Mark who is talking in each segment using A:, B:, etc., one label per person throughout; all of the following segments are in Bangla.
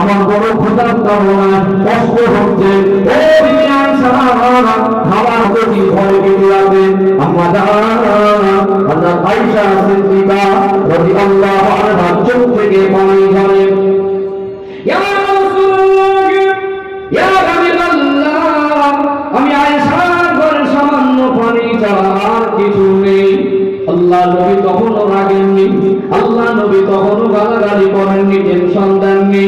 A: আমার বড় ক্ষুধার কারণে কষ্ট হচ্ছে, ও বিবিয়ান সাহাবা খাবার প্রতি ভয় পেয়ে যাবে। আমাদের হযরত আয়েশা সিদ্দিকা রাদিয়াল্লাহু আনহা চোখ থেকে পানি ঝরে। ইয়া রাসূলুল্লাহ, ইয়া হাবিবাল্লাহ, আমি আয়েশার ঘরে সামান্য পানি ছাড়া আর কিছু নেই। আল্লাহ নবী তখনও রাগেননি, আল্লাহ নবী তখনও গালাগালি করেননি, টেনশন দেননি।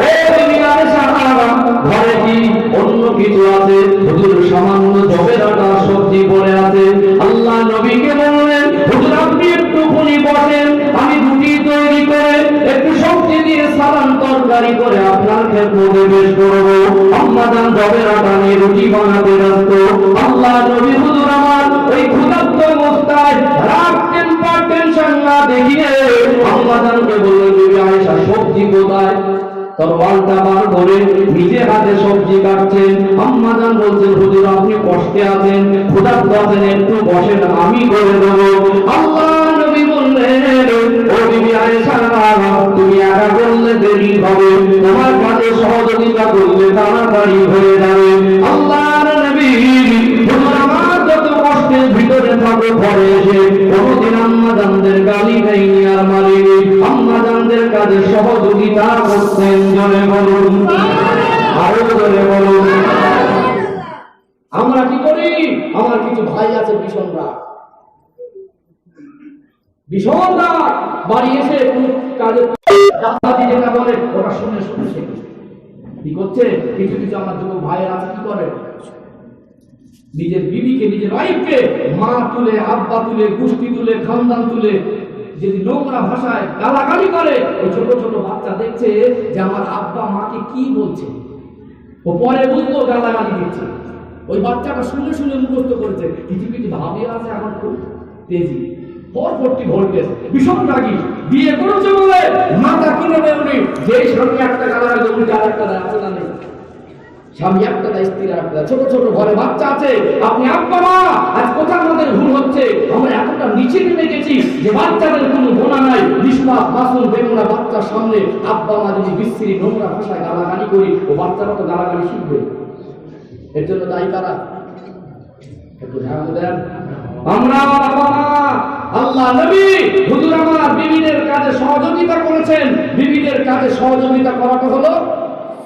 A: ও বিবিয়ান সাহাবা, ঘরে কি অন্য কিছু আছে? হুজুর সামান্য জবের আটা সবজি পড়ে আছে। আল্লাহ নবীকে বললেন, হুজুর আপনি একটুখানি বসেন, আমি রুটি তৈরি করে একটু সবজি দিয়ে সালান তরকারি করে আপনার খেদমতে পেশ করব। আম্মা জান জবের আটা নিয়ে রুটি বানাতে ব্যস্ত। আল্লাহ নবী হুজুর আমার ওই ক্ষুধার্ত অবস্থায় টেনশন না দেখিয়ে আম্মা জানকে বললেন, বিবি আয়েশা সবজি কোথায়? তরবারটা বার করে নিজে হাতে সবজি কাটছেন। আম্মা জান বলছেন, হুজুর আপনি কষ্টে আছেন, ক্ষুধার্ত আছেন, একটু বসেন, আমি করে দেব। আল্লাহ নবী বললেন, ও বিবি আয়েশা, তুমি একা করলে দেরি হবে, তোমার কাছে সহযোগিতা করলে তাড়াতাড়ি হয়ে যাবে। আল্লাহর নবী হুজুর আমার যত কষ্টের ভিতরে থাকো ঘরে এসে কোনদিন আম্মা জানদের গালি দেয়নি আর মারিনি, আম্মা জানদের কাজে সহযোগিতা করতেন। জোরে বলুন, আরো জোরে বলুন। আমরা কি করি? আমার কিছু ভাই আছে ভীষণ রাগ, বাড়ি এসে কোন কাজে যেটা বলে ওটা শুনে শুনে কি করছে? কিছু কিছু আমার যুবক ভাইয়ের আছে কি করে, নিজের বিবিকে, নিজের ওয়াইফকে মা তুলে, আব্বা তুলে, গোষ্ঠী তুলে, খানদান তুলে যদি নোংরা ভাষায় গালাগালি করে, ওই ছোট ছোট বাচ্চা দেখছে যে আমার আব্বা মাকে কি বলছে, ও পরে বুঝলো গালাগালি দিচ্ছে। ওই বাচ্চাটা শুনে শুনে মুখস্থ করেছে। কিছু কিছু ভাবি আছে আমার খুব তেজি, পরপরটি ভোল্টেজ, ভীষণ রাগী, বিয়ে করেছে বলে মাথা কিনে দেয় উনি। যে স্বামী একটা গালাগালি দেয়, উনি আরেকটা দেয়, আছে না নেই? স্বামী একটা দেয়, স্ত্রী একটা। ছোট ছোট ঘরে বাচ্চা আছে। আপনি আব্বা মা, আজ কোথাও আমাদের ভুল হচ্ছে, আমরা এতটা নিচে নেমে গেছি যে বাচ্চাদের কোনো গোনা নাই, নিষ্পাপ মাসুম বেগুনা বাচ্চার সামনে আব্বা মা যদি বিশ্রী নোংরা ভাষায় গালাগালি করি, ও বাচ্চারা তো গালাগালি শিখবে। এর জন্য দায়ী কারা? একটু ধ্যান দেন। আমরা বাবা মা, আল্লাহ নবী হুজুর আমার বিবিদের কাজে সহযোগিতা করেছেন। বিবিদের কাজে সহযোগিতা করাটা হলো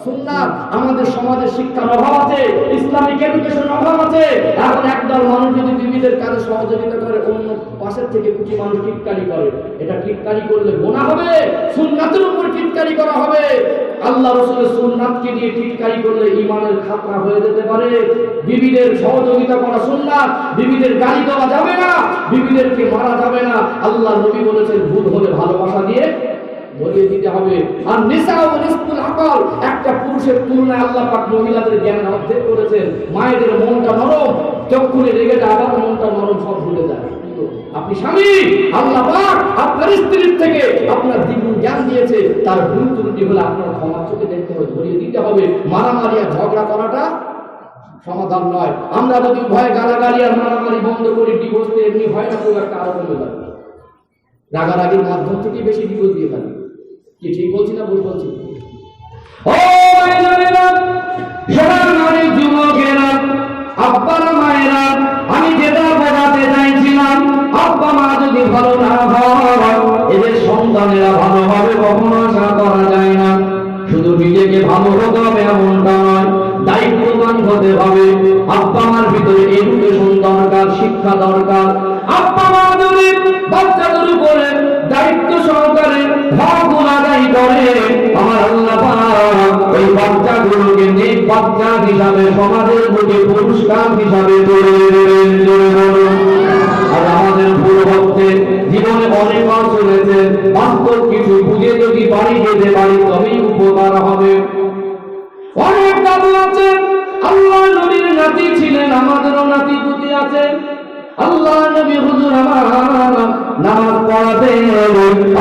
A: সুন্নাত। আমাদের সমাজে শিক্ষার অভাব আছে, ইসলামিক এডুকেশনের অভাব আছে। এখন একদল মানুষ যদি বিবিদের কাজে সহযোগিতা করে, অন্য পাশের থেকে কিছু মানুষ টিটকারি করে, এটা টিটকারি করলে গুনাহ হবে, সুন্নাতের উপর টিটকারি করা হবে। আল্লাহ রাসূলের সুন্নাতকে নিয়ে টিটকারি করলে ঈমানের খাতরা হয়ে যেতে পারে। বিবিদের সহযোগিতা করা সুন্নাত, বিবিদের গালি দেওয়া যাবে না, বিবিদেরকে মারা যাবে না। আল্লাহ নবী বলেছেন, ভুল হলে ভালোবাসা দিয়ে বলিয়ে দিতে হবে। আর নিসা ও নিসফুল আকল, একটা পুরুষের তুলনায় আল্লাহ পাক মহিলাদের জ্ঞান অর্ধেক করেছেন। মায়েদের মনটা নরম, যখনই রেগে যায় আবার মনটা নরম, সব ভুলে যায়। আপনি স্বামী, আল্লাহ পাক আপনার স্ত্রীর থেকে আপনার দ্বিগুণ জ্ঞান দিয়েছে, তার ভুল ত্রুটি হলে আপনার ক্ষমা চোখে দেখতে হবে, ধরিয়ে দিতে হবে। মারামারি আর ঝগড়া করাটা সমাধান নয়। আমরা যদি ভয়ে গালাগালি আর মারামারি বন্ধ করি, ডিভোর্স এমনি হয় না, খুব একটা আরো কমে যাবে। রাগারাগির মাধ্যম থেকে বেশি ডিভোর্স দিয়ে থাকে। কি ঠিক বলছি না ভুল বলছি? ও সোনার নারী যুবকেরা, আব্বারা মায়েরা, আমি যেটা বোঝাতে চাইছিলাম, আব্বা মা যদি ভালো না হয়, এদের সন্তানেরা ভালো হবে কখনো আশা করা যায় না। শুধু নিজেকে ভালো হতে হবে এমনটা নয়, দায়িত্ববান হতে হবে। আব্বা মার ভিতরে এডুকেশন দরকার, শিক্ষা দরকার। আব্বা মা যদি বাচ্চাদের উপরে দায়িত্ব সহকারে হক আদায় করে, আমার আল্লাহ পাক ওই বাচ্চাগুলোকে নেক বাচ্চা হিসাবে সমাজের বুকে পুরস্কার হিসাবে তুলে দেবেন। আর আমাদের ভুল হচ্ছে, জীবনে অনেক অর্থ রয়েছে, বাস্তব কিছু বুঝে যদি বাড়ি যেতে পারি তবেই উপকার হবে। অনেক দাদু আছে, আল্লাহ নবীর নাতি ছিলেন, আমাদেরও নাতি পুতি আছে। আল্লাহ নবী হুজুর আমার নামাজ পড়াতেন,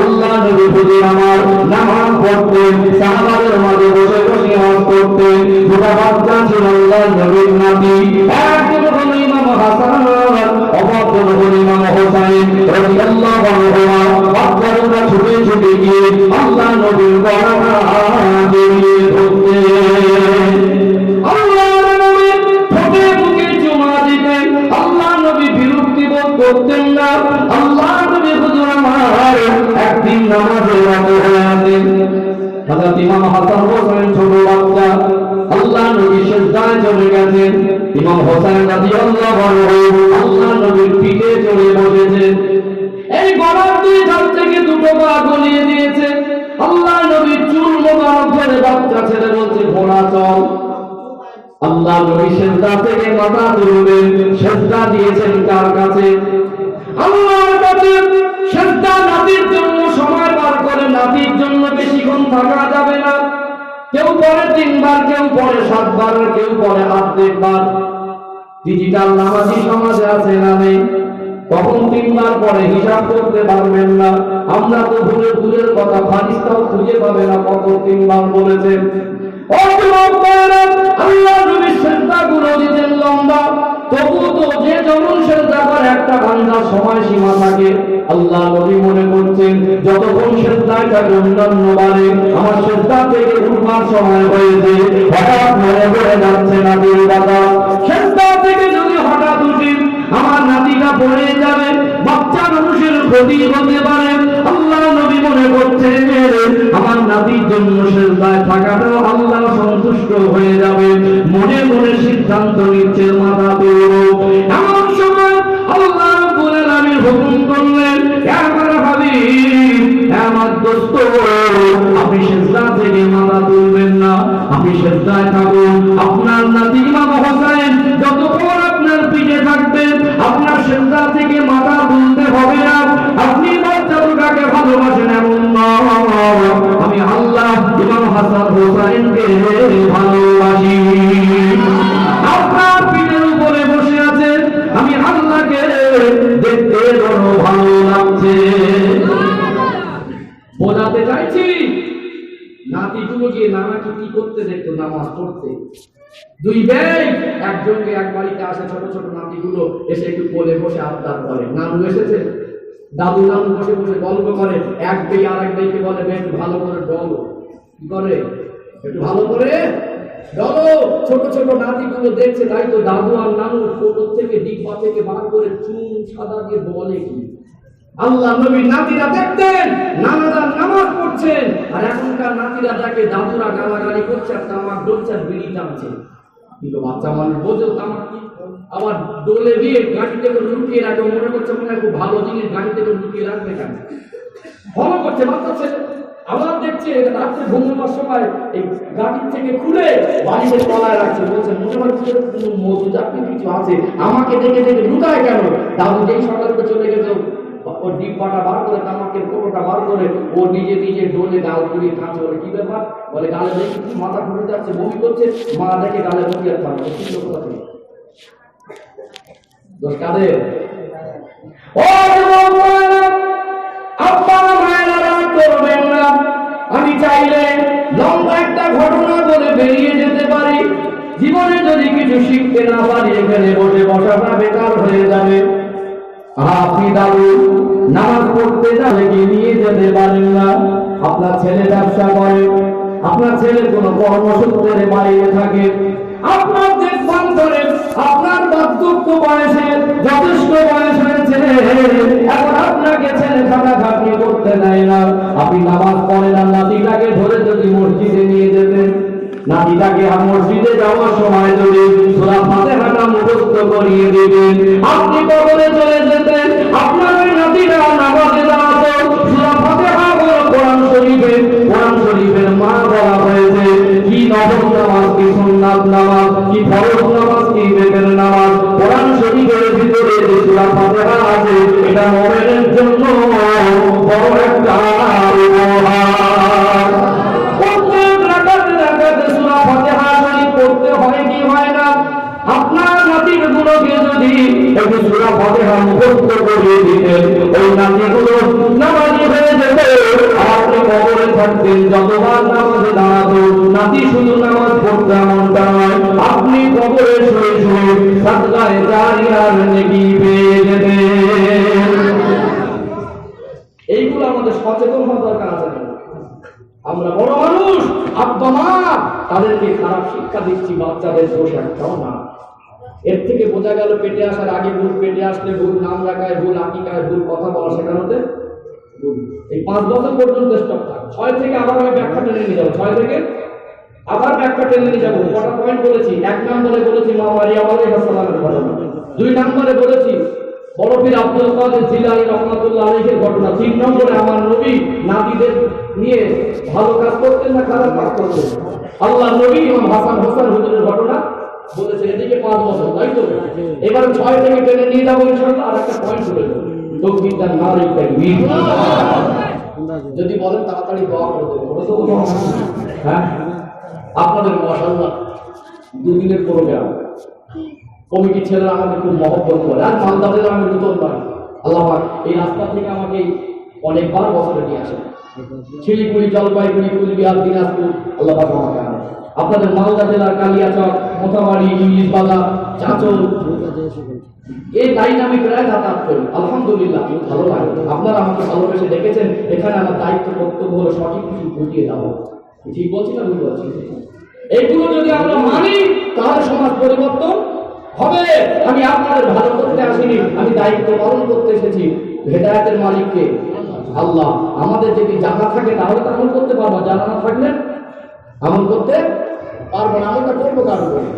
A: আল্লাহ নবী হুজুর আমার নামাজ পড়তেন, সাহাবাদের মাঝে বসে বসে নামাজ পড়তেন। দুটা বাচ্চা ছিল আল্লাহ নবীর নাতি, একজন হলো ইমাম হাসান, অপরজন হলো ইমাম হোসেন রাদিয়াল্লাহু আনহুমা। বাচ্চারা ছুটে ছুটে গিয়ে আল্লাহ নবীর গলা
B: হযরত ইমাম হাসান হোসেন ছোট বাচ্চা, আল্লাহ নবী সিজদায় চলে গেছেন। ইমাম হোসেন রাদিয়াল্লাহু আনহু আল্লাহ নবীর পিঠে চড়ে বসেছেন। এই গলার দুই ধার থেকে দুটো পা গলিয়ে দিয়েছে। আল্লাহ নবী চুল মোবারক ধরে বাচ্চা ছেলে বলছে, ঘোড়া চল। আল্লাহ নবী সিজদা থেকে মাথা তুলবেন, সিজদা দিয়েছেন কার কাছে? আল্লাহর কাছে। সিজদা নাতির জন্য সময় বার করে, নাতির জন্য বেশিক্ষণ থাকা যাবে না। কেউ পরে 3 বার, কেউ পরে 7 বার, কেউ পরে অর্ধেক বার। ডিজিটাল নামাজি সমাজে আছে না নেই? কখন 3 বার পরে হিসাব করতে পারবেন না। আমরা তো ভুলের কথা ফারিস্তাও খুঁজে পাবে না কত 3 বার বলেছেন। আল্লাহ নবী সিজদা গুলো দিতেন লম্বা, তবু তো যে যেমন সিজদা করে একটা বান্দার সময় সীমা থাকে। আল্লাহ নবী মনে করছেন যতক্ষণ সিজদায় থাকে অন্যান্য বারে আমার সিজদা থেকে উঠবার সময় হয়েছে, হঠাৎ মনে পড়ে যাচ্ছে নাতির কথা। সিজদা থেকে যদি হঠাৎ উঠি আমার নাতিটা পড়ে যাবে, বাচ্চা মানুষের ক্ষতি হতে পারে। আল্লাহ নবী মনে করছেন আমার নাতির জন্য সিজদায় থাকাটাও আল্লাহ সন্তুষ্ট হয়ে যাবে। মনে মনে সিদ্ধান্ত নিচ্ছে মাথা তুলব। এমন সময় আল্লাহ রাব্বুল আলামিন হুকুম করলেন, আমার হাবিব, আমার দোস্ত, আপনি সিজদা থেকে মাথা তুলবেন না, আপনি সিজদায় থাকুন। আপনার নাতি ইমাম হোসেন যতক্ষণ আপনার পিঠে থাকবেন আপনার সিজদা থেকে মাথা তুলতে হবে না। আপনি বাচ্চাটাকে ভালোবাসেন এমন নয়, আমি আল্লাহ ইমাম হাসান হোসেনকে ভালোবাসি। আপনার পিঠের উপরে বসে আছে, আমি আল্লাহকে দেখতে বড় ভালো লাগছে। বোঝাতে চাইছি নাতিগুলো গিয়ে নানাকে কি করতে দেখতো, নামাজ পড়তে। 2 ভাই একজনকে এক বাড়িতে আসে, ছোট ছোট নাতিগুলো এসে একটু কোলে বসে আবদার করে। নানু এসেছে, দাদু নানু বসে বসে গল্প করে। এক ভাই আর এক ভাইকে বলে, একটু ভালো করে ডলো। কি করে? একটু ভালো করে ডলো। ছোট ছোট নাতিগুলো দেখছে, তাই তো দাদু আর নানু কোটর থেকে ডিব্বা থেকে বার করে চুন সাদা দিয়ে বলে কি। আল্লাহ নবীর নাতিরা দেখতেন নানারা নামাজ পড়ছেন, আর এখনকার নাতিরা দেখে দাদুরা গালাগালি করছে আর তামাক ডলছে আর বিড়ি টানছে। কিন্তু বাচ্চা মানুষ বোঝেও তামাক কি। আবার ডোলে দিয়ে গাড়িতে করে লুকিয়ে রাখে, মনে করছে মনে হয় খুব ভালো জিনিস, গাড়িতে করে লুকিয়ে রাখবে কেন? ফলো করছে বাচ্চা ছেলে। আবার দেখছে রাত্রে ঘুমাবার সময় এই গাড়ির থেকে খুলে বাড়িতে তলায় রাখছে, বলছে মনে হচ্ছে কোনো মধু জাতীয় কিছু আছে, আমাকে দেখে দেখে লুকায় কেন? দাদু যেই সকালে চলে গেছে, ও ডিব্বাটা বার করে, তামাকের কোটোটা বার করে ও নিজে নিজে ডোলে গাল পুড়িয়ে খাচ্ছে। বলে কি ব্যাপার? বলে গালে দেখে কিছু মাথা ঘুরে যাচ্ছে, বমি করছে। মা দেখে গালে বসিয়ে থাকবে। কি লোক আছে দোষ কাদের? ও আপনারা মায়েরা রাগ করবেন না। আমি চাইলে লম্বা একটা ঘটনা বলে বেরিয়ে যেতে পারি। জীবনে যদি কিছু শিখতে না পারি এখানে বসে বসাটা বেকার হয়ে যাবে। আপনি দাদু নামাজ পড়তে যাবে কি নিয়ে যেতে পারেন না। আপনার ছেলে ব্যবসা করে, আপনার ছেলে কোনো কর্মসূত্রে বাইরে থাকে, আপনার দেখভাল করে, আপনার বার্ধক্য বয়সে যথেষ্ট বয়স হয়েছে, এখন আপনাকে ছেলে খাটাখাটনি করতে দেয় না। আপনি নামাজ পড়েন না, নাতিটাকে ধরে যদি মসজিদে নিয়ে যেতেন, নাতিটাকে মসজিদে যাওয়ার সময় যদি সূরা ফাতিহাটা মুখস্থ করিয়ে দিবেন, আপনি কবরে চলে যেতেন, আপনার ওই নাতিটা নামাজে দাঁড়াতো। সূরা ফাতিহা হলো কোরআন শরীফের মা বলা হয়েছে। কি নফল নামাজ, কি সুন্নাত নামাজ, কি ফরজ নামাজ, কি বেতের নামাজ, কোরআন শরীফের ভিতরে যে সূরা ফাতিহা আছে এটা মুমিনের জন্য বড় একটা উপহার। করতে হয় কি হয় না? আপনার নাতির গুলোকে যদি একটু সূরা ফাতিহা মুখস্থ করিয়ে দিতেন, ওই নাতিগুলো নামাজি হয়ে যেত। আপনি কবরে থাকতেন, যতবার নামাজে দাঁড়াতো নাতি শুধু নামাজ পড়তে এমনটা নয়, আপনি কবরে শুয়ে শুয়ে সাদকায়ে জারিয়ার নেকি পেয়ে যেতেন। এইগুলো আমাদের সচেতন হওয়ার দরকার আছে। আমরা বড় মানুষ, আব্বা মা তাদেরকে খারাপ শিক্ষা দিচ্ছি, বাচ্চাদের দোষ একটাও না। এর থেকে বোঝা গেল পেটে আসার আগে ভুল, পেটে আসলে ভুল, নাম রাখায় ভুল, আকিকায় ভুল, কথা বলা শেখানোতে
A: এই 5 বছর পর্যন্ত স্টপ থাক। 6 থেকে আবার আমি ব্যাখ্যা টেনে নিয়ে যাবো, 6 থেকে আবার ব্যাখ্যা টেনে নিয়ে যাবো। কটা পয়েন্ট বলেছি? 1 নম্বরে বলেছি মা মারিয়াম আলাইহিস সালামের ঘটনা, 2 নম্বরে বলেছি বড় পীর আব্দুল কাদের জিলানী রাহমাতুল্লাহ আলাইহির ঘটনা, 3 নম্বরে আমার নবী নাতিদের নিয়ে ভালো কাজ করতেন না খারাপ কাজ করতেন, আল্লাহ নবী ইমাম হাসান হোসেন হুজুরের ঘটনা বলেছেন। এদিকে 5 বছর, তাই তো? এবার 6 থেকে টেনে নিয়ে যাবো ইনশাআল্লাহ। আর একটা পয়েন্ট বলে দেবো, তকবীর নারে তাকবীর। যদি বলেন তাড়াতাড়ি দোয়া করে দেবো। হ্যাঁ, আপনাদের মাশাআল্লাহ 2 দিনের প্রোগ্রাম, কমিটির ছেলেরা আমাকে খুব মহব্বত করে। আর মালদাদের আমি নতুন পাই, আল্লাহ পাক এই রাস্তা থেকে আমাকে অনেকবার বছরে নিয়ে আসেন। শিলিগুড়ি, জলপাইগুড়ি, কুচবিহার, দিনাজপুর, আল্লাহ পাক আমাকে আনে। আপনাদের মালদা জেলার কালিয়াচক, মোথাবাড়ি, ইংলিশ বাজার, চাঁচল, এই লাইন আমি প্রায় যাতায়াত করি। আলহামদুলিল্লাহ ভালো লাগে। আপনারা আমাকে ভালোবেসে ডেকেছেন, এখানে আমার দায়িত্ব কর্তব্য হলো সঠিক কিছু বুঝিয়ে দেওয়া। ঠিক বলছি না ভুল বলছি? এইগুলো যদি আমরা মানি তাহলে সমাজ পরিবর্তন হবে। আমি আপনাদের ভালো করতে আসিনি, আমি দায়িত্ব পালন করতে এসেছি। হেদায়েতের মালিককে আল্লাহ। আমাদের যদি জানা থাকে তাহলে তো আমল করতে পারবো, জানা না থাকলে আমল করতে পারবো না। আমলটা করবো কার উপরে?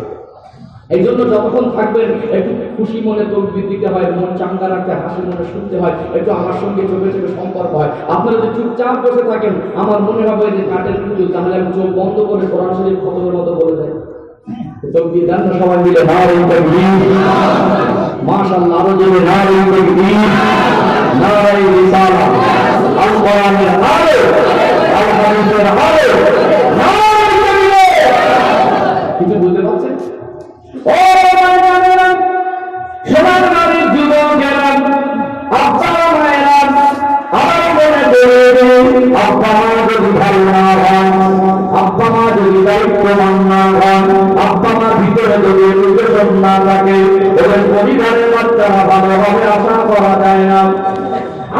A: এই জন্য যতক্ষণ থাকবেন একটু খুশি মনে তকবীর দিতে হয়, মন চাঙ্গা রাখতে, হাসি মনে শুনতে হয়, একটু আমার সঙ্গে চোখে চোখে সম্পর্ক হয়। আপনারা যদি চুপচাপ বসে থাকেন আমার মনে হবে যে কাঠের পুতুল, তাহলে আমি চোখ বন্ধ করে কোরআন শরীফ খতমের মতো বলে দেয়। তকবীর দেন না সবাই মিলে, নারে তাকবীর, মাশাআল্লাহ, আরো জোরে নারে তাকবীর, নারে রিসালাত, আল কোরআনের আলো, আল হাদিসের আলো, নারে তাকবীর। কিছু বুঝতে পারছেন? ও মায়েরা, সোনার বাড়ির যুবকেরা, আপনারা মায়েরা, আমার মনে করে আব্বা মা যদি ভালো না হন, আব্বা মা যদি দায়িত্ববান না হন, আব্বা মার ভিতরে যদি এডুকেশন না থাকে, ওদের পরিবারের বাচ্চারা ভালোভাবে আশা করা যায় না।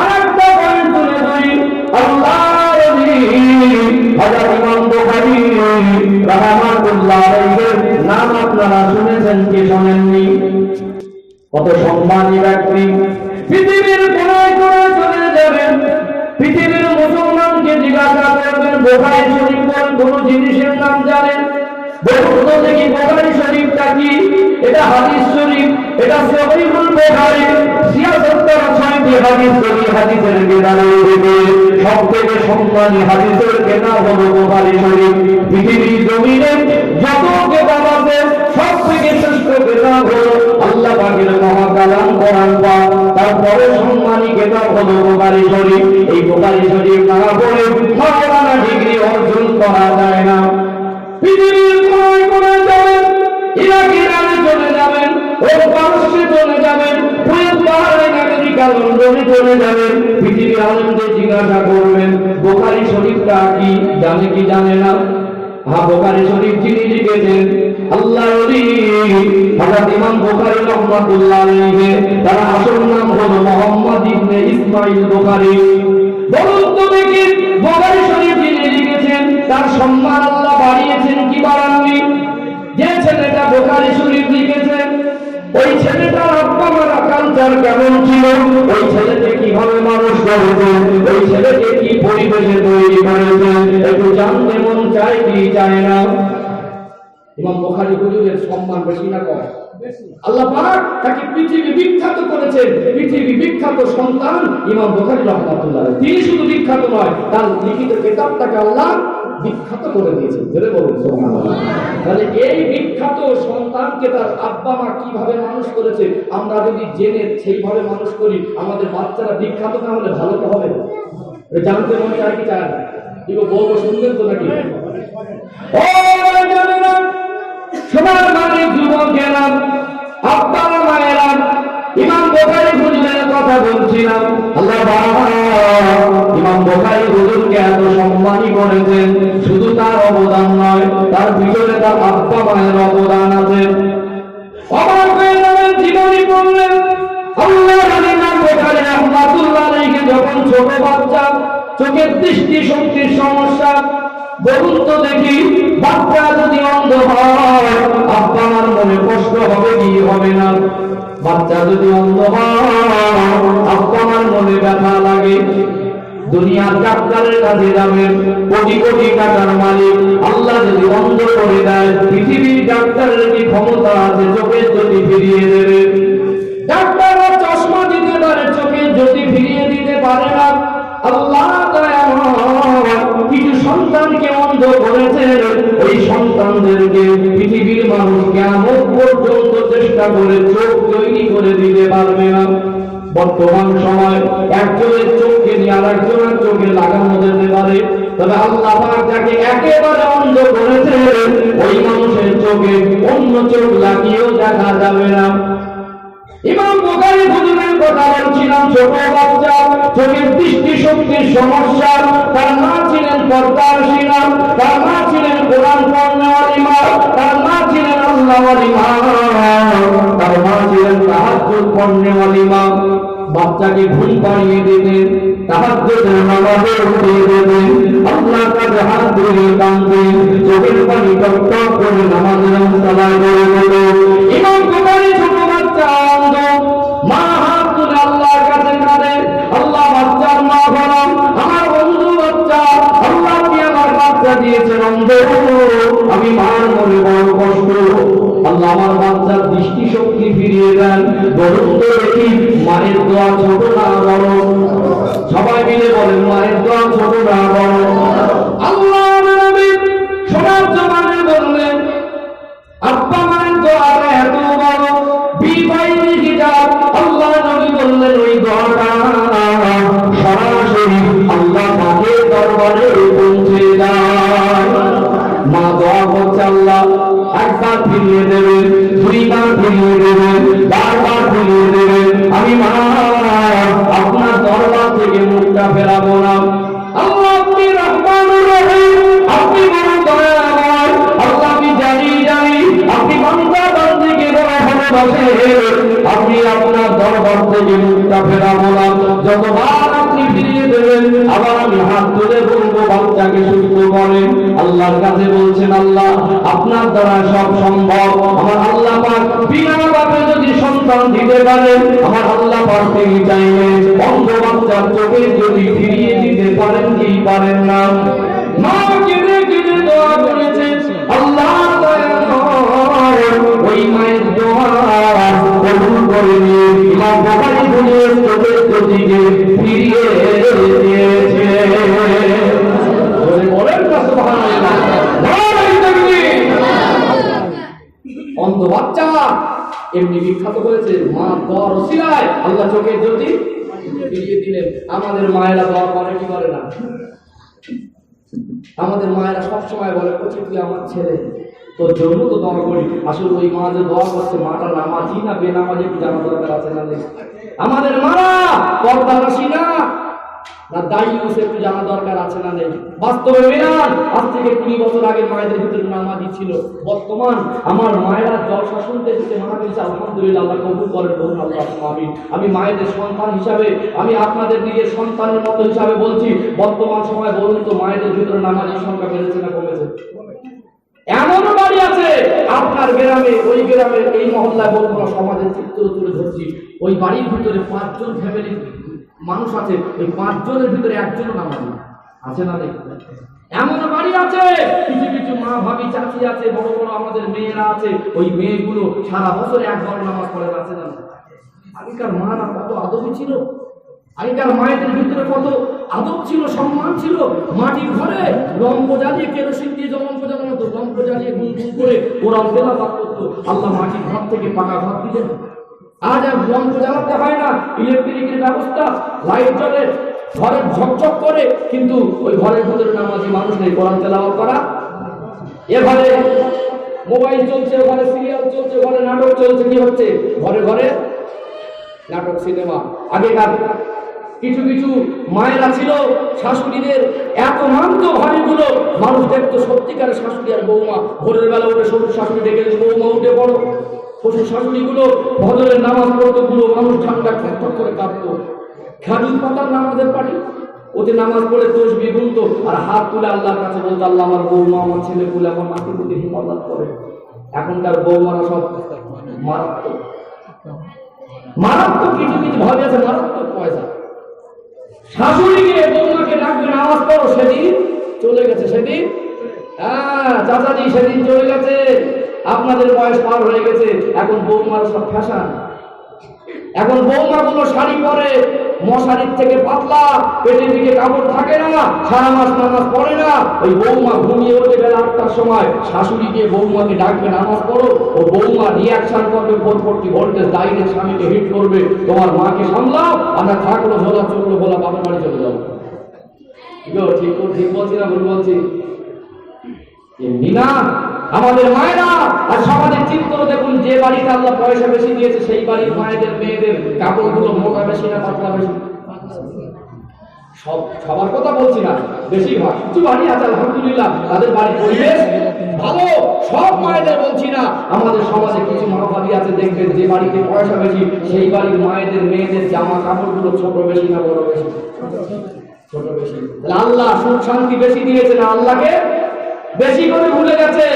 A: আরেকটা পয়েন্ট তুলে ধরি, আল্লাহর নবী হযরত ইমাম বুখারী রাহমাতুল্লাহ আলাইহির নাম আপনারা শুনেছেন কি শোনেননি? কত সম্মানী ব্যক্তি, পৃথিবীর কোনায় কোনায় চলে যাবেন, পৃথিবীর মুসলমানকে জিজ্ঞাসা করবেন বুখারী শরীফ কোন জিনিসের নাম জানেন? বলুন তো দেখি বুখারী শরীফটা কি? এটা হাদিস শরীফ, এটা সহিহুল বুখারী, 76টি হাদিস, সহিহ হাদিসের কিতাবের ভিতরে সবথেকে সম্মানী হাদিসের কিতাব হলো বুখারী শরীফ। পৃথিবীর জমিনে যত কিতাব আছে সবথেকে শ্রেষ্ঠ কিতাব হলো আল্লাহ পাকের মহাকালাম কোরআন পাক, তারপরে সম্মানী কিতাব হলো বুখারী শরীফ। এই বুখারী শরীফ না পড়ে মাওলানা ডিগ্রি অর্জন করা যায় না। পৃথিবীর কোনায় কোনায় যাবেন, ইরাক ইরানে চলে যাবেন, পারস্যে চলে যাবেন, কুয়েত, বাহরাইন, আমেরিকা, লন্ডনে চলে যাবেন, পৃথিবীর আলেমদের জিজ্ঞাসা করবেন বুখারী শরীফটা কি জানে কি জানে না? হ্যাঁ, বুখারী শরীফ যিনি লিখেছেন আল্লাহর ওলি হযরত ইমাম বুখারী রাহমাতুল্লাহ আলাইহি, তার আসল নাম হলো মুহাম্মদ ইবনে ইসমাঈল বুখারী। বলুন তো দেখি বুখারী শরীফ যিনি লিখেছেন তার সম্মান আল্লাহ বাড়িয়েছেন কি বাড়াননি? যে ছেলেটা বুখারী শরীফ লিখেছেন ওই ছেলেটার আব্বা মারা কালচার কেমন ছিল, ওই ছেলেকে কিভাবে মানুষ করেছে, ওই ছেলেকে কি পরিবেশে তৈরি করেছে, একটু জানতে মন চায় কি চায় না? ইমাম বুখারী হুজুরের সম্মান বেশি না কম? আল্লাহ পাক তাকে পৃথিবী বিখ্যাত করেছেন, পৃথিবী বিখ্যাত সন্তান ইমাম বুখারী রাহমাতুল্লাহ আলাইহি। তিনি শুধু বিখ্যাত নয়, তার লিখিত কিতাবটাকে আল্লাহ বিখ্যাত করে দিয়েছেন। ধরে বলুন সুবহানাল্লাহ। তাহলে এই বিখ্যাত সন্তানকে তার আব্বা মা কিভাবে মানুষ করেছে আমরা যদি জেনে সেইভাবে মানুষ করি, আমাদের বাচ্চারা বিখ্যাত না হলে ভালো তো হবে না। জানতে মনে চায় কি চায় না? এগুলো বলবো, শুনবেন তো নাকি? ও জানেন সোনার বাড়ির যুবকেরা, আব্বারা মায়েরা, ইমাম বুখারী হুজুরের কথা বলছিলাম। আল্লাহ ইমাম বুখারী হুজুরকে এত সম্মানী করেছেন, শুধু তার অবদান নয়, তার ভিতরে তার আব্বা মায়ের অবদান আছে। অবাক হয়ে যাবেন জীবনী পড়লেন। আল্লাহর ইমাম বুখারী রাহমাতুল্লাহ আলাইহি যখন ছোট বাচ্চা, চোখের দৃষ্টি শক্তির সমস্যা, বলুন তো দেখি বাচ্চা যদি অন্ধ হয় আব্বা মার মনে কষ্ট হবে কি হবে না? বাচ্চা যদি অন্ধ হয় আব্বা মার মনে ব্যথা লাগে।
B: দুনিয়ার ডাক্তারের কাছে যাবেন, কোটি কোটি টাকার মালিক, আল্লাহ যদি অন্ধ করে দেয়, পৃথিবীর ডাক্তারের কি ক্ষমতা আছে চোখের জ্যোতি ফিরিয়ে দেবে? ডাক্তাররা চশমা দিতে পারে, চোখের জ্যোতি ফিরিয়ে দিতে পারে না। আল্লাহ কিছু সন্তানকে অন্ধ করেছে, ওই সন্তানদেরকে পৃথিবীর মানুষ কিয়ামত পর্যন্ত চেষ্টা করে চোখ তৈরি করে দিতে পারবে না। বর্তমান সময় একজনের চোখকে নিয়ে আর একজনের চোখে লাগানো যেতে পারে, তবে আল্লাহ পাক যাকে একেবারে অন্ধ করেছে, ওই মানুষের চোখে অন্য চোখ লাগিয়েও দেখা যাবে না। ইমাম বুখারী হুজুরের কথা বলছিলাম, ছোট বাচ্চা, চোখের দৃষ্টি শক্তির সমস্যা, তার মা ছিলেন পর্দাশীলা, তার মা ছিলেন কোরআন পড়নেওয়ালি মা, তার মা ছিলেন আল্লাহওয়ালি মা, তার মা ছিলেন তাহাজ্জুদ পড়নেওয়ালি মা। বাচ্চাকে ঘুম পাড়িয়ে দিতেন, তাহাজ্জুদের নামাজে উঠিয়ে দিতেন, আল্লাহর কাছে হাত ধরে কাঁদতেন, চোখের পানি টপটপ করে নামাজের সালাত করে দিত। ইমাম বুখারী ছোট বাচ্চা অন্ধ, মা হাত তুলে আল্লাহর কাছে কাঁদে, আল্লাহ বাচ্চার মা বলেন, আমার বন্ধু বাচ্চা, আল্লাহ কি আমার বাচ্চা দিয়েছেন অন্ধ, আমি মার মনে বড় কষ্ট, আল্লাহ আমার বাচ্চার দৃষ্টি শক্তি ফিরিয়ে দেন। বলুন তো দেখি, মায়ের দোয়া ছোট না বড়? সবাই মিলে বলেন, মায়ের দোয়া ছোট না বড়? আল্লাহর নবী সোনার জমানে বললেন, আব্বা মায়ের দোয়াটা এত বড়, বিবাহিনী হিজাব, আল্লাহ নবী বললেন ওই দোয়াটা সরাসরি আল্লাহ পাকের দরবারে পৌঁছে যায়। মা দোয়া করছে, আল্লাহ একবার ফিরিয়ে দেবেন, দুইবার ফিরিয়ে দেবেন, বারবার ফিরিয়ে দেবেন, আমি মা আপনার দরবার থেকে মুখটা ফেরাবো না। আল্লাহ আপনি রহমানুর রহিম, আপনি বড় দয়াময়, আল্লাহ আমি জানি আপনি বান্দা বান্দীকে বড় ভালোবাসেন, আপনি আপনার দরবার থেকে মুখটা ফেরাবো না। যতবার আপনি ফিরিয়ে দেবেন, আবার আমি হাত তুলে বলবো বাচ্চাকে সুস্থ করেন। আল্লাহর কাছে বলছেন, আল্লাহ আপনার দ্বারা সব সম্ভব, আমার আল্লাহ পাক বিনা বাপে যদি সন্তান দিতে পারেন, আমার আল্লাহ পাক তিনি চাইবেন অন্ধ বাচ্চার চোখে যদি ফিরিয়ে দিতে পারেন কি পারেন না? মা কেঁদে কেঁদে দোয়া করেছে, আল্লাহ ওই মায়ের দোয়া কবুল করে নিয়ে ইমাম বুখারী হুজুর চোখের জ্যোতিকে ফিরিয়ে দিয়েছে। বলেন না সুবহানাল্লাহ। অন্ধ বাচ্চা এমনি বিখ্যাত হয়েছে, মা দোয়ার ওসিলায় আল্লাহ চোখের জ্যোতি ফিরিয়ে দিলেন। আমাদের মায়েরা দোয়া করে কি করে না? আমাদের মায়েরা সবসময় বলে, কচি তুই আমার ছেলে, তোর জন্য তো দোয়া করি। আসলে ওই মা যে দোয়া করছে, মাটা নামাজি না বেনামাজি একটু জানা দরকার আছে না? আমাদের মারা পর্দাশী না দায়ুস একটু জানা দরকার আছে না? নেই। বাস্তবে মিলান, আজ থেকে 20 বছর আগে মায়েদের ভিতরে নামাজি ছিল, বর্তমান আমার মায়েরা জলসা শুনতে দিতে মানা গেছে, আলহামদুলিল্লাহ, আল্লাহ কবুল করেন, বলুন আল্লাহ আমিন। আমি মায়েদের সন্তান হিসাবে, আমি আপনাদের নিজের সন্তানের মতো হিসাবে বলছি, বর্তমান সময় বলুন তো মায়েদের ভিতরে নামাজির সংখ্যা বেড়েছে না কমেছে? এমনও বাড়ি আছে আপনার গ্রামে, ওই গ্রামের এই মহল্লায় বলবো না, সমাজের চিত্র তুলে ধরছি, ওই বাড়ির ভিতরে 5 জন ফ্যামিলি মানুষ আছে, ওই 5 জনের ভিতরে একজনও নামাজি আছে না? নেই। এমন বাড়ি আছে, কিছু কিছু মা ভাবি চাচি আছে, বড় বড় আমাদের মেয়েরা আছে, ওই মেয়েগুলো সারা বছরে একবার নামাজ পড়ে আছে না? আগেকার মারা কত আদবী ছিল, আগেকার মায়েদের ভিতরে কত আদব ছিল, সম্মান ছিল। মাটির ঘরে লম্প জ্বালিয়ে, কেরোসিন দিয়ে লম্প জ্বালানো হতো, লম্প জ্বালিয়ে গুন গুন করে কোরআন তেলাওয়াত করতো। আল্লাহ মাটির ঘর থেকে পাকা ঘর দিলেন। আজ আর লম্প জ্বালাতে হয় না, ইলেকট্রিকের ব্যবস্থা, লাইট জ্বলে, ঘরে ঝকঝক করে, কিন্তু ওই ঘরের ভিতরে নামাজি মানুষ নেই কোরআন তেলাওয়াত করা। এ ঘরে মোবাইল চলছে, ওখানে সিরিয়াল চলছে, ওখানে নাটক চলছে, কি হচ্ছে? ঘরে ঘরে নাটক, সিনেমা। আগেকার কিছু কিছু মায়েরা ছিল, শাশুড়িদের এত মানত ভারীগুলো, মানুষ দেখতো সত্যিকারের শাশুড়ি আর বৌমা। ভোরের বেলা উঠে শ্বশুর শাশুড়ি ডেকে, বৌমা উঠে পড়ো। শ্বশুর শাশুড়িগুলো ভজরের নামাজ পড়তো, পুরো মানুষ ঠান্ডা ঠক করে কাঁপতো। খেজুর পাতার নামাজের পাটি, ওতে নামাজ পড়ে তসবিহ গুনতো আর হাত তুলে আল্লাহর কাছে বলতো, আল্লাহ আমার বৌমা, আমার ছেলে পুলে, আমার মাকে প্রতি হিফাজত করে। এখনকার বৌমারা সব মারাত্মক মারাত্মক, কিছু কিছু ভাবে আছে মারাত্মক পয়সা।
A: শাশুড়িকে বৌমাকে ডাকবে নামাজ পড়ো, সেদিন চলে গেছে। সেদিন চাচাজি সেদিন চলে গেছে। আপনাদের বয়স পার হয়ে গেছে, এখন বৌমার সব ফ্যাশন। এখন বৌমা গুলো শাড়ি পরে, মশারির থেকে পাতলা, পেটের দিকে কাপড় থাকে না, সারা মাস নামাজ পড়ে না। ওই বৌমা ঘুমিয়ে ওঠে বেলা 8টার সময়, শাশুড়ি গিয়ে বৌমাকে ডাকবে নামাজ পড়ো, ও বৌমা রিয়াকশন করবে 440 ভোল্টেজ, ডাইরেক্ট স্বামীকে হিট করবে, তোমার মাকে সামলাও, আমরা থাকলো ঝোলা চললো বলা, বাবার বাড়ি চলে যাবো। ঠিক বলছি না ভুল বলছি? এমনি না আমাদের মায়েরা। আর সমাজের চিত্র দেখুন, যে বাড়িতে আল্লাহ পয়সা বেশি দিয়েছে সেই বাড়ির মায়েদের মেয়েদের কাপড়গুলো মোটা বেশি না পাতলা বেশি? সবার কথা বলছি না, বেশিরভাগ। কিছু বাড়ি আছে আলহামদুলিল্লাহ, তাদের বাড়ির পরিবেশ ভালো, সব মায়েদের বলছি না। আমাদের সমাজে কিছু মা ভাবি আছে, দেখবেন যে বাড়িতে পয়সা বেশি সেই বাড়ির মায়েদের মেয়েদের জামা কাপড়গুলো ছোট বেশি না বড় বেশি? ছোট বেশি। আল্লাহ সুখ শান্তি বেশি দিয়েছে না, আল্লাহকে বেশি করে ভুলে গেছে।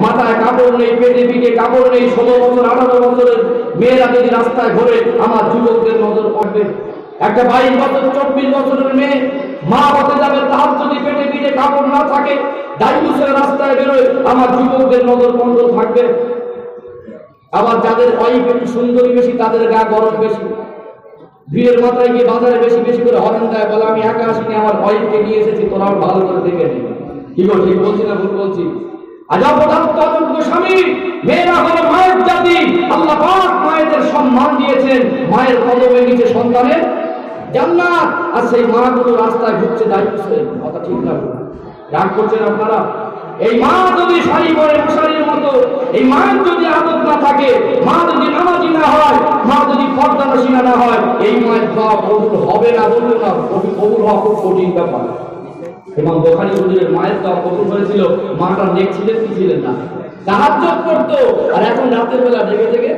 A: মাথায় কাপড় নেই, পেটে পিঠে কাপড় নেই, 16 বছর 18 বছরের মেয়েরা যদি রাস্তায় ঘোরে, আমার যুবকদের নজর পড়বে। একটা 22 বছর 24 বছরের মেয়ে মা হতে যাবে, তার যদি পেটে পিঠে কাপড় না থাকে, ডাইভোর্সের রাস্তায় বেরোয়, আমার যুবকদের নজর কন্ট্রোল থাকবে। আবার যাদের ওয়াইফ একটু সুন্দরী বেশি, তাদের গা গরম বেশি। ভিড়ের মাথায় গিয়ে বাজারে বেশি বেশি করে হরেন দেয়, বলে আমি একা আসিনি, আমার ওয়াইফকে নিয়ে এসেছি, তোরাও ভালো করে দেখে নি। কি বল, ঠিক বলছি না ভুল বলছি? স্বামী, মেয়েরা হলো মায়ের জাতি। আল্লাহ পাক মায়েদের সম্মান দিয়েছেন, মায়ের কদমের নিচে সন্তানের জান্নাত। আর সেই মাগুলো রাস্তায় ঘুরছে দায়িত্বে, কথা ঠিক না? রাগ করছেন আপনারা? এই মা যদি শাড়ি পরে মশারির মতো, এই মায়ের যদি আদত না থাকে, মা যদি নামাজি না হয়, মা যদি পর্দানসীনা না হয়, এই মায়ের দোয়া কবুল হবে না। বললো না, কবুল হওয়া খুব কঠিন ব্যাপার। ইমাম বুখারী হুজুরের মায়ের দোয়া কবুল হয়েছিল, মাটা নেক ছিলেন কি ছিলেন না? তাহাজ্জুদ করতো, আর এখন রাতের বেলা জেগে জেগে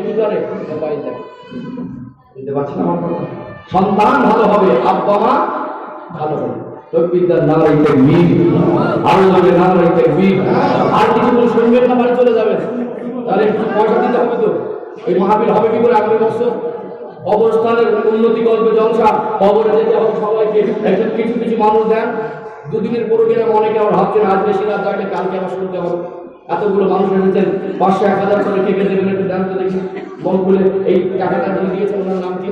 A: কি করে? মোবাইল দেখে। বুঝতে পারছেন আমার কথা? সন্তান ভালো হবে, আব্বা মা ভালো হবে। তকবীরদার নারায়ে তাকবীর, আরো জোরে নারায়ে তাকবীর। আর কিছুক্ষণ শুনবেন না, বাড়ি চলে যাবেন। তাহলে একটু পয়সা দিতে হবে তো। এই মাহফিল হবে কি করে আগামী বছর? অবস্থানের উন্নতি গল্পে জলসা, কবরে যেতে হবে সবাইকে। একজন কিছু কিছু মানুষ দেন, দুদিনের প্রোগ্রাম, অনেকে আবার ভাবছেন আজ বেশি রাত থাকলে কালকে আবার শুনতে হবে। এতগুলো মানুষ এসেছেন, 500 1000 করে কে দেবেন একটু জানতে দেখি মন খুলে। এই টাকাটা যিনি দিয়েছেন ওনার নাম কি?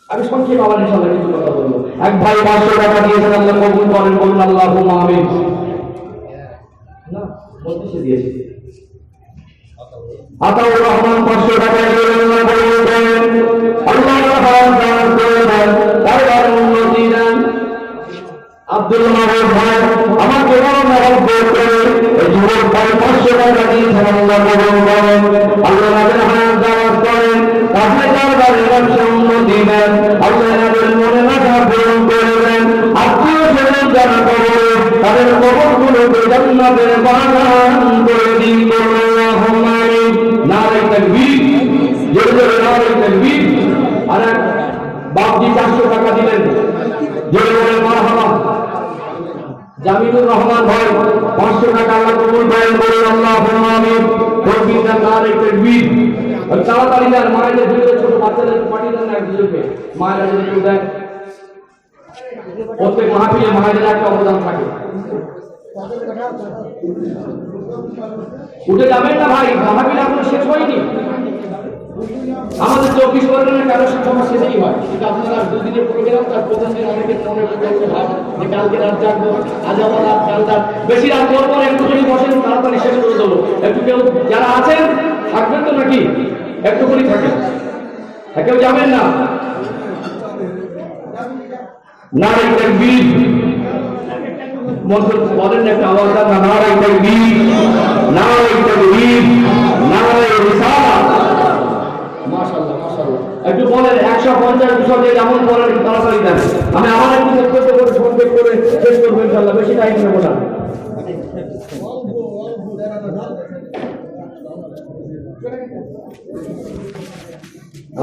A: আমি সংক্ষেপ আবার ইনশাআল্লাহ কিছু কথা বলবো। এক ভাই 500 টাকা দিয়েছেন, আল্লাহ কবুল করেন, বলুন আল্লাহুম্মা আমিন। না বলতে সে দিয়েছে আতাউর রহমান 500 টাকা দিয়েছেন, আল্লাহ কবুল করেন, আল্লাহ রহমান দান করেন, তার উন্নতি দেন। আব্দুল মাহবুব ভাই আমাকে বড় মহব্বত করে এই যুবক ভাই 500 টাকা দিয়েছেন, আল্লাহ কবুল করেন, আল্লাহ তাদের হায়াত দারাজ করেন, তাদের দরবারে ব্যবসা উন্নতি দেন, আল্লাহ তাদের মনে রাখা পূরণ করে দেন। আত্মীয় স্বজন যারা কবরে, তাদের কবরগুলোকে জান্নাতের বাগান করে দিন। আল্লাহুম্মা আমিন। নারে তাকবীর, জোরে জোরে নারে তাকবীর। আর এক বাপজি 400 টাকা দিলেন, জোরে জোরে মারহাবা। জামিলুর রহমান ভাই 500 টাকা, আল্লাহ কবুল করেন, বলুন আল্লাহুম্মা আমিন। তকবীরদার নারে তাকবীর। তাড়াতাড়ি দেন, মায়েদের ভিতরে ছোট বাচ্চাদের পাঠিয়ে দেন না, একজনকে মায়েরা যদি কেউ দেয়। প্রত্যেক মাহফিলে মায়েদের একটা অবদান থাকে। উঠে যাবেন না ভাই, মাহফিল এখনো শেষ হয়নি। আমাদের 24 পরগনার কালেকশন সভা শেষেই হয়, কিন্তু আপনারা দুদিনের প্রোগ্রাম, তার প্রথম দিন অনেকের মনে ভাব যে কালকে রাত জাগবো, আজ আবার রাত, কাল রাত, বেশি রাত করবো না, একটু যদি বসেন তাড়াতাড়ি শেষ করে দেবো। একটু কেউ যারা আছেন থাকবেন তো নাকি? একটু করে থাকেন, কেউ যাবেন না। নারে তাকবীর, মন্ত্র বলেন একটা আওয়াজ দেন, নারে তাকবীর, নারে তাকবীর, নারে রিসালাত। মাশাআল্লাহ মাশাআল্লাহ। একটু বলেন 150 বছর দিয়ে যেমন বলেন তাড়াতাড়ি দেন। আমি আমার একটু বক্তব্য করে সংক্ষেপ করে শেষ করবো ইনশাআল্লাহ, বেশি টাইম নেব না।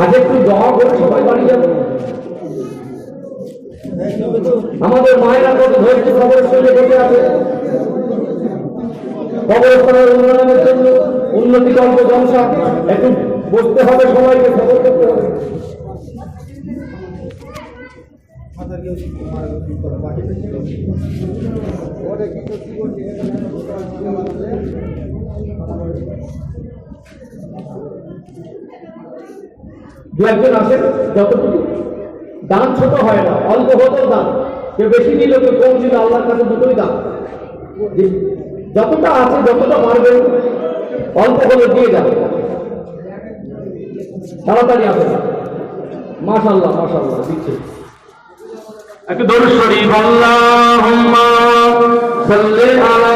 A: আজ একটু দোয়া করে সবাই বাড়ি যাবে। আমাদের মায়েরা কত ধৈর্য কবরের সঙ্গে বসে আছে, কবরস্থানের উন্নয়নের জন্য উন্নতি কল্প জলসা। একটু
B: বসতে হবে, সবাইকে খবর করতে হবে। দু একজন আছেন, যতটুকু দান ছোট হয় না, অল্প হলেও দান, কেউ বেশি দিল কেউ কম দিল, আল্লাহর কাছে দুটোই দান। যতটা আছে, যতটা পারবেন অল্প হলে দিয়ে যাবে, তাড়াতাড়ি আসে। মাশাআল্লাহ মাশাআল্লাহ দিচ্ছে। একটু দরুদ শরীফ, আল্লাহুম্মা সাল্লি আলা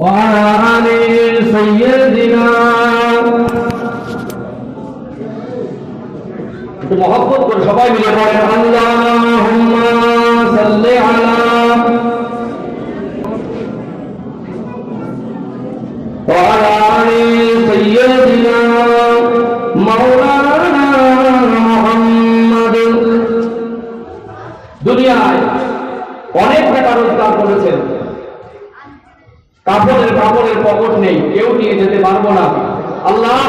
B: وعلى آل سيدنا একটু মহব্বত করে সবাই মিলে পড়েন আল্লাহুম্মা সাল্লি আলা وعلى آل سيدنا مولانا محمد। দুনিয়ায় অনেক টাকা রোজগার করেছেন, কাপড়ের পকেট নেই, কেউ নিয়ে যেতে পারবো না। আল্লাহ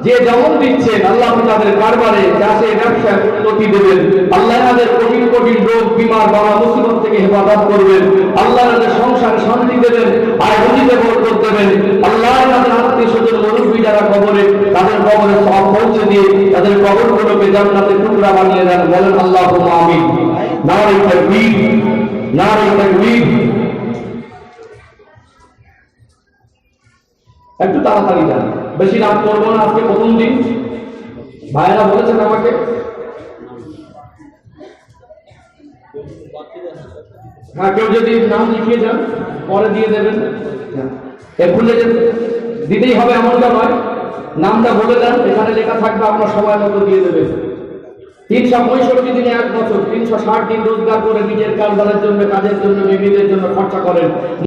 B: যে যেমন দিচ্ছেন, আল্লাহ তাদের কারবারে, চাষে, ব্যবসায় উন্নতি দেবেন। আল্লাহ তাদের কঠিন কঠিন রোগ, বিমার, বালা মুসিবত থেকে হেফাজত করবেন। আল্লাহ তাদের সংসার শান্তি দেবেন, আর রুজিতে বরকত দেবেন। আল্লাহ তাদের আত্মীয় স্বজন মুরব্বী যারা কবরে, তাদের কবরে সব পৌঁছে দিয়ে তাদের কবরগুলোকে জান্নাতের টুকরা বানিয়ে দেন। বলেন আল্লাহুম্মা আমিন। নারে তাকবীর, নারে তাকবীর। একটু তাড়াতাড়ি যান, বেশি রাত করবো না, আজকে প্রথম দিন। ভাইয়েরা বলেছেন আমাকে, হ্যাঁ কেউ যদি নাম লিখিয়ে যান পরে দিয়ে দেবেন। ভুলে দিতেই হবে এমনটা নয়, নামটা বলে দেন, এখানে লেখা থাকবে, আপনার সময় মতো দিয়ে দেবেন। 365 দিনে 1 বছর, 360 দিন রোজগার করে নিজের কারবারের জন্য, কাজের জন্য, বিবিদের জন্য খরচা করেন।